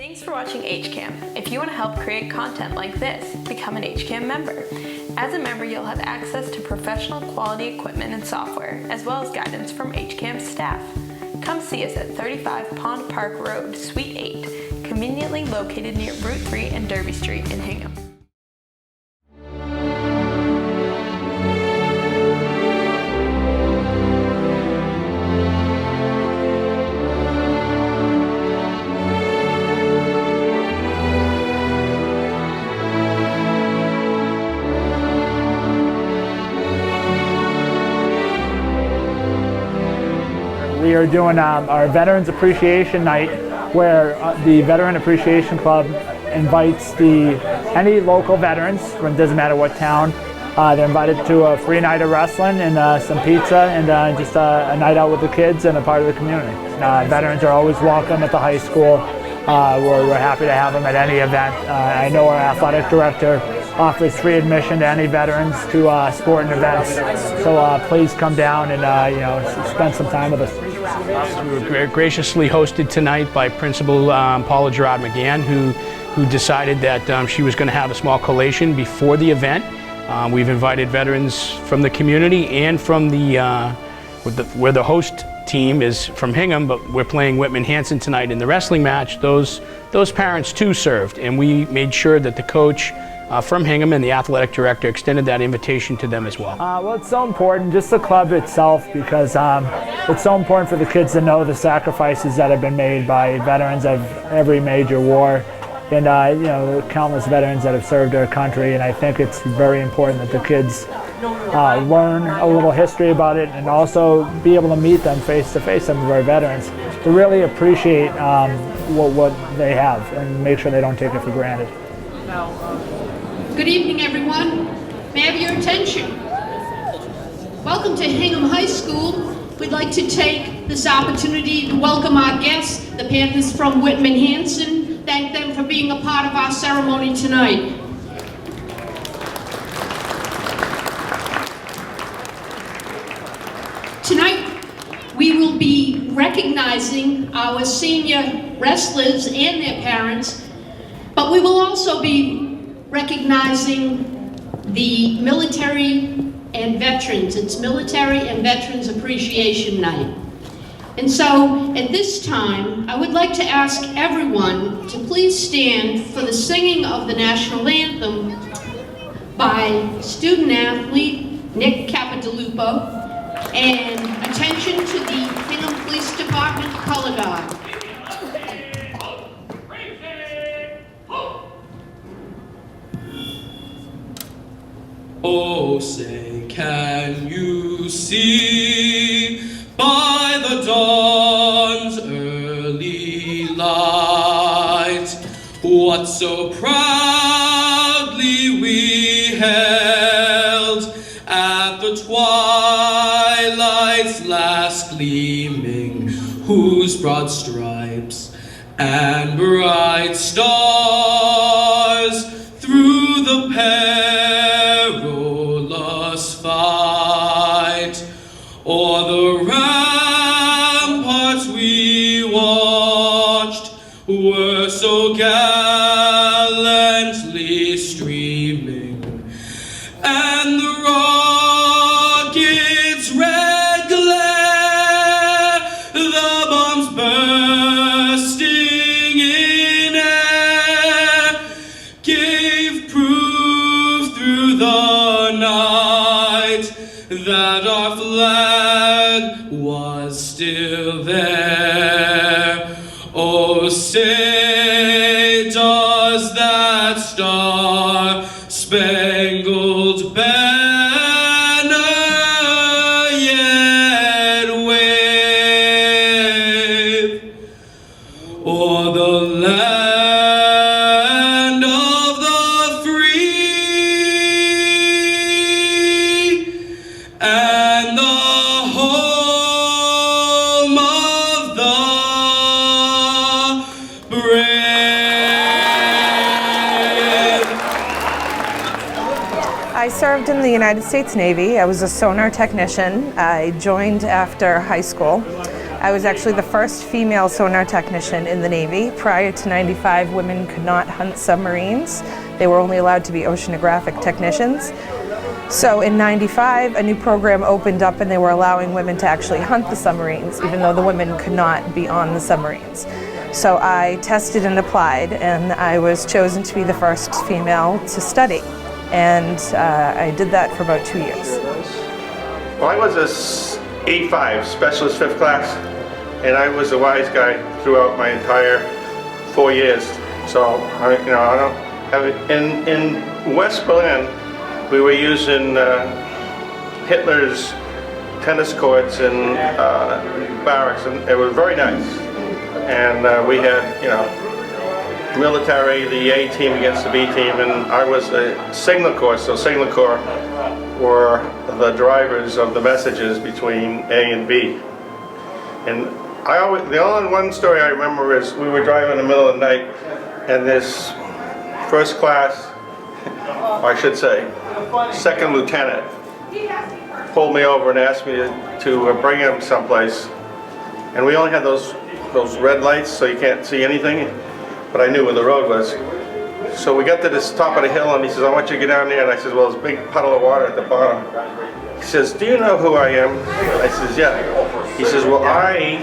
Thanks for watching HCAM. If you want to help create content like this, become an HCAM member. As a member, you'll have access to professional quality equipment and software, as well as guidance from HCAM staff. Come see us at 35 Pond Park Road, Suite 8, conveniently located near Route 3 and Derby Street in Hingham. We are doing our Veterans Appreciation Night, where the Veteran Appreciation Club invites any local veterans, it doesn't matter what town. They're invited to a free night of wrestling and some pizza and just a night out with the kids and a part of the community. Veterans are always welcome at the high school. We're happy to have them at any event. I know our athletic director offers free admission to any veterans to sporting events. So please come down and spend some time with us. We were graciously hosted tonight by Principal Paula Gerard McGann, who decided that she was going to have a small collation before the event. We've invited veterans from the community and from where the host team is from Hingham, but we're playing Whitman Hanson tonight in the wrestling match. Those parents too served, and we made sure that the coach from Hingham and the athletic director extended that invitation to them as well. Well, it's so important, just the club itself, because it's so important for the kids to know the sacrifices that have been made by veterans of every major war, and the countless veterans that have served our country. And I think it's very important that the kids learn a little history about it, and also be able to meet them face to face, some of our veterans, to really appreciate what they have and make sure they don't take it for granted. Good evening, everyone. May I have your attention? Welcome to Hingham High School. We'd like to take this opportunity to welcome our guests, the Panthers from Whitman Hanson. Thank them for being a part of our ceremony tonight. Tonight, we will be recognizing our senior wrestlers and their parents, but we will also be recognizing the military and veterans. It's Military and Veterans Appreciation Night. And so, at this time, I would like to ask everyone to please stand for the singing of the national anthem by student athlete Nick Capodilupo, and attention to the Hingham Police Department Color Guard. Oh, say, can you see by the dawn's early light what so proudly we held at the twilight's last gleaming, whose broad stripes and bright stars through the perilous fight o'er the ramparts we watched were so gallantly streaming, and the rocket's red glare, the bombs bursting in air, gave proof through the night that our flag was still there. Oh, say, does that star-spangled banner yet wave o'er the land of the free and the home of the brave? I served in the United States Navy. I was a sonar technician. I joined after high school. I was actually the first female sonar technician in the Navy. Prior to '95, women could not hunt submarines. They were only allowed to be oceanographic technicians. So in '95, a new program opened up and they were allowing women to actually hunt the submarines, even though the women could not be on the submarines. So I tested and applied, and I was chosen to be the first female to study. And I did that for about 2 years. Well, I was a 8-5 specialist 5th class, and I was a wise guy throughout my entire 4 years. So, I don't have it. In West Berlin, we were using Hitler's tennis courts and barracks, and it was very nice. And we had, military, the A team against the B team, and I was a Signal Corps, so Signal Corps were the drivers of the messages between A and B. And the only one story I remember is we were driving in the middle of the night, and this first class, or I should say, second lieutenant, pulled me over and asked me to bring him someplace. And we only had those red lights, so you can't see anything, but I knew where the road was. So we got to this top of the hill, and he says, I want you to get down there. And I said, well, there's a big puddle of water at the bottom. He says, do you know who I am? I says, yeah. He says, well, I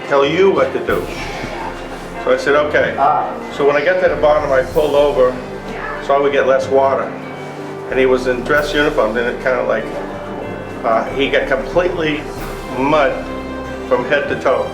tell you what to do. So I said, okay. So when I got to the bottom, I pulled over so I would get less water. And he was in dress uniform, and it kind of like, he got completely mud from head to toe.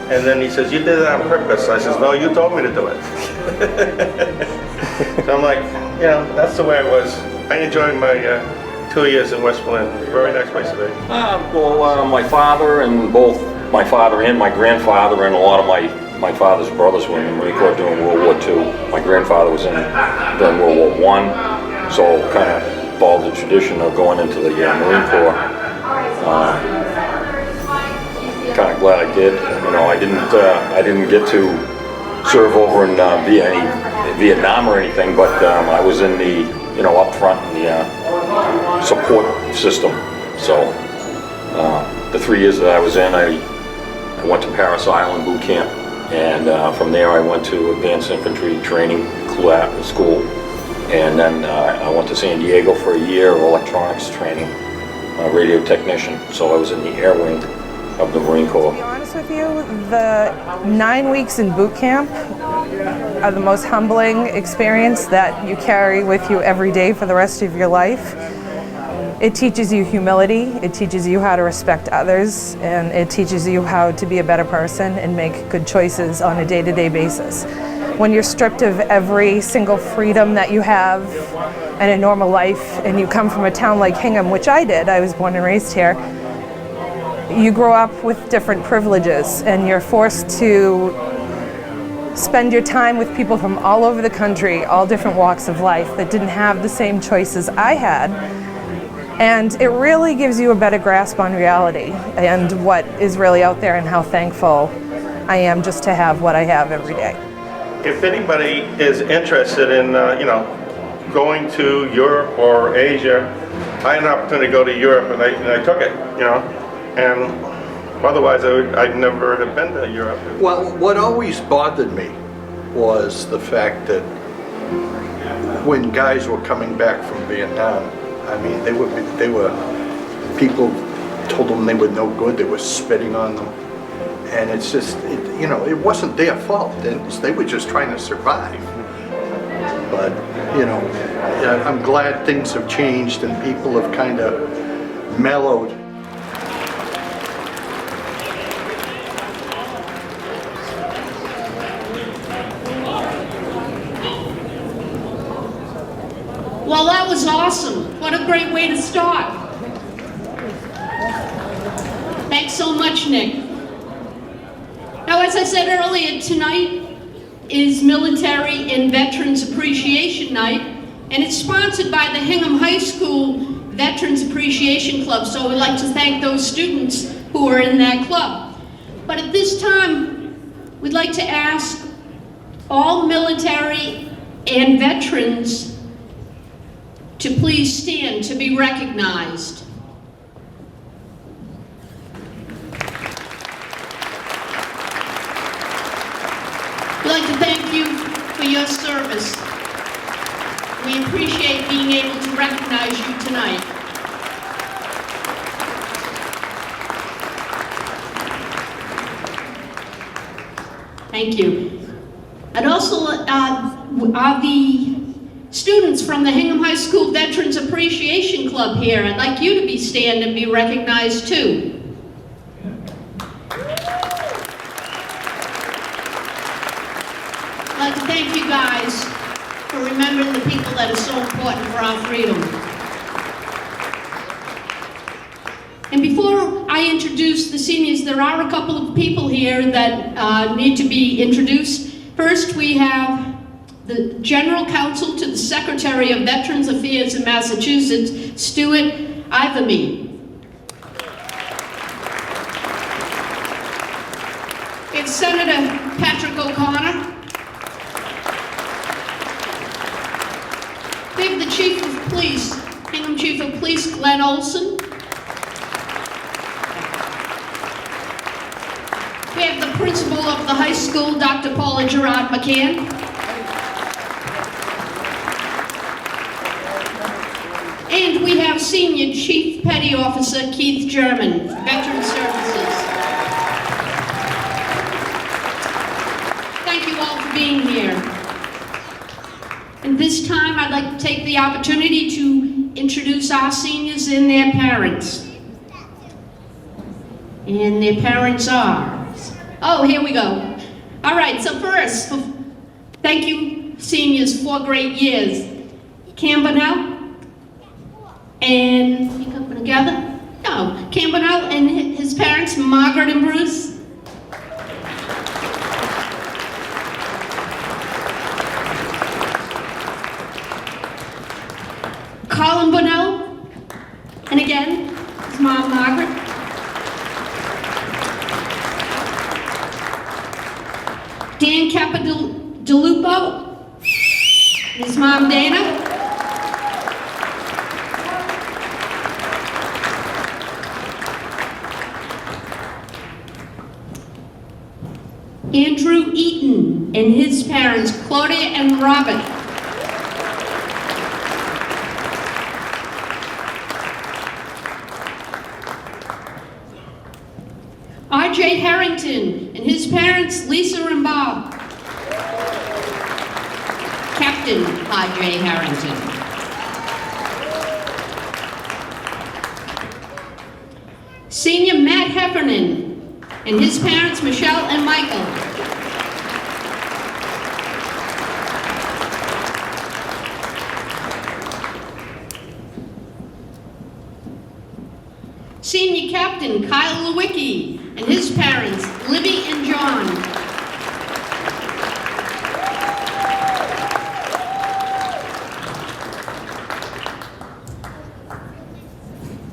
And then he says, you did it on purpose. I says, no, you told me to do it. So I'm like, that's the way it was. I enjoyed my 2 years in West Berlin. Very nice place to be. My father and both my father and my grandfather and a lot of my father's brothers were in the Marine Corps during World War II. My grandfather was in during World War I, so kind of followed the tradition of going into the Marine Corps. Kind of glad I did. I didn't get to serve over in Vietnam or anything, but I was in the up front in the support system. So the 3 years that I was in, I went to Paris Island boot camp, and from there I went to Advanced Infantry Training School, and then I went to San Diego for a year of electronics training, radio technician. So I was in the air wing of the Marine Corps. To be honest with you, the 9 weeks in boot camp are the most humbling experience that you carry with you every day for the rest of your life. It teaches you humility, it teaches you how to respect others, and it teaches you how to be a better person and make good choices on a day-to-day basis. When you're stripped of every single freedom that you have in a normal life, and you come from a town like Hingham, which I did, I was born and raised here, you grow up with different privileges, and you're forced to spend your time with people from all over the country, all different walks of life that didn't have the same choices I had. And it really gives you a better grasp on reality and what is really out there, and how thankful I am just to have what I have every day. If anybody is interested in, going to Europe or Asia, I had an opportunity to go to Europe, and I took it, and otherwise I'd never have been to Europe. Well, what always bothered me was the fact that when guys were coming back from Vietnam, I mean, people told them they were no good, they were spitting on them. And it's just, it wasn't their fault. They were just trying to survive. But, I'm glad things have changed and people have kind of mellowed. Well, that was awesome. What a great way to start. Thanks so much, Nick. Now, as I said earlier, tonight is Military and Veterans Appreciation Night, and it's sponsored by the Hingham High School Veterans Appreciation Club, so we'd like to thank those students who are in that club. But at this time, we'd like to ask all military and veterans to please stand to be recognized. for your service. We appreciate being able to recognize you tonight. Thank you. I'd also, are the students from the Hingham High School Veterans Appreciation Club here. I'd like you to stand and be recognized too. I'd like to thank you guys for remembering the people that are so important for our freedom. And before I introduce the seniors, there are a couple of people here that need to be introduced. First, we have the General Counsel to the Secretary of Veterans Affairs in Massachusetts, Stuart Ivamy. We have Senator Patrick O'Connor. We have the Chief of Police, Hingham Chief of Police, Glenn Olson. We have the principal of the high school, Dr. Paula Gerard McCann. And we have Senior Chief Petty Officer Keith German, Veteran Services. Thank you all for being here. And this time I'd like to take the opportunity to introduce our seniors and their parents. And their parents are... Oh, here we go. All right, so first, thank you, seniors, 4 great years. Cam Bonnell, and you come together? No, Cam Bonnell and his parents, Margaret and Bruce. Colin Bonnell, and again, his mom, Margaret. Dan Capodelupo, his mom Dana. Andrew Eaton and his parents, Claudia and Robert. R.J. Harrington and his parents, Lisa and Bob. Captain R.J. Harrington. Senior Matt Heffernan and his parents, Michelle and Michael. Senior Captain Kyle Lewicki and his parents, Libby and John.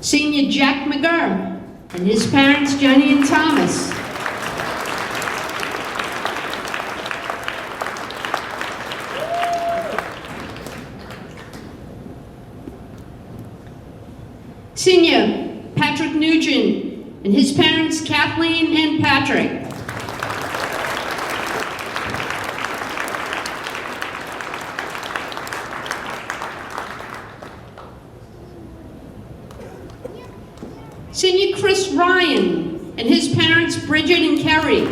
Senior Jack McGurr and his parents, Jenny and Thomas. Senior Patrick Nugent and his parents, Kathleen and Patrick. Senior Chris Ryan and his parents, Bridget and Kerry.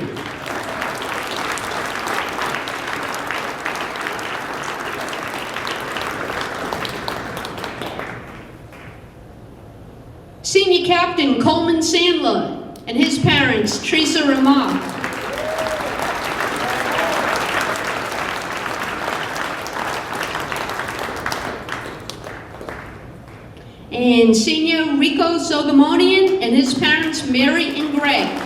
Senior Captain Coleman Sandler and his parents, Teresa and Mark. And Senior Rico Sogamonian and his parents, Mary and Greg.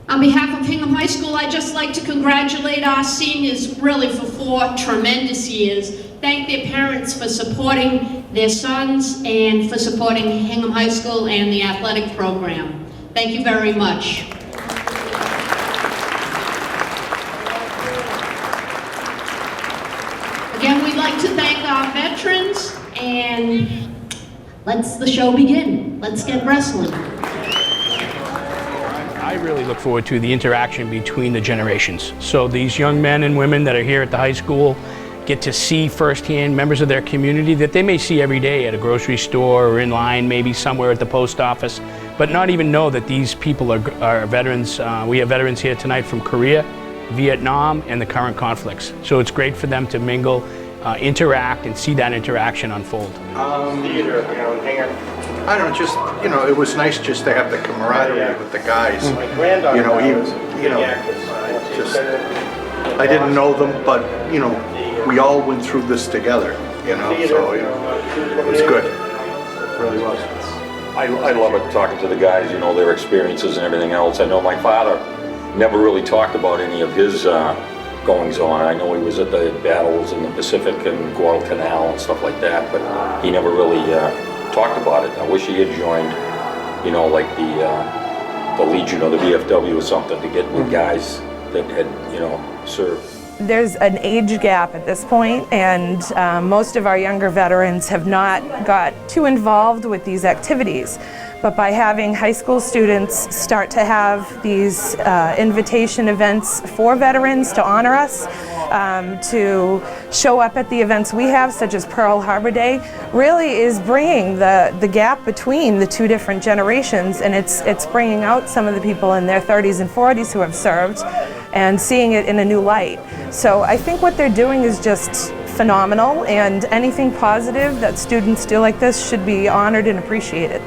On behalf of Hingham High School, I'd just like to congratulate our seniors really for 4 tremendous years. Thank their parents for supporting their sons and for supporting Hingham High School and the athletic program. Thank you very much. Again, we'd like to thank our veterans, and let's the show begin. Let's get wrestling. I really look forward to the interaction between the generations. So these young men and women that are here at the high school get to see firsthand members of their community that they may see every day at a grocery store or in line, maybe somewhere at the post office, but not even know that these people are veterans. We have veterans here tonight from Korea, Vietnam, and the current conflicts. So it's great for them to mingle, interact, and see that interaction unfold. Theater, in Hingham. I don't know, just, it was nice just to have the camaraderie with the guys. My granddaughter I didn't know them, but, we all went through this together, so it was good. It really was. I love it talking to the guys, their experiences and everything else. I know my father never really talked about any of his goings on. I know he was at the battles in the Pacific and Guadalcanal and stuff like that, but he never really talked about it. I wish he had joined, like the Legion or the VFW or something to get with guys that had, served. There's an age gap at this point, and most of our younger veterans have not got too involved with these activities. But by having high school students start to have these invitation events for veterans to honor us, to show up at the events we have, such as Pearl Harbor Day, really is bringing the gap between the two different generations, and it's bringing out some of the people in their 30s and 40s who have served and seeing it in a new light. So I think what they're doing is just phenomenal, and anything positive that students do like this should be honored and appreciated.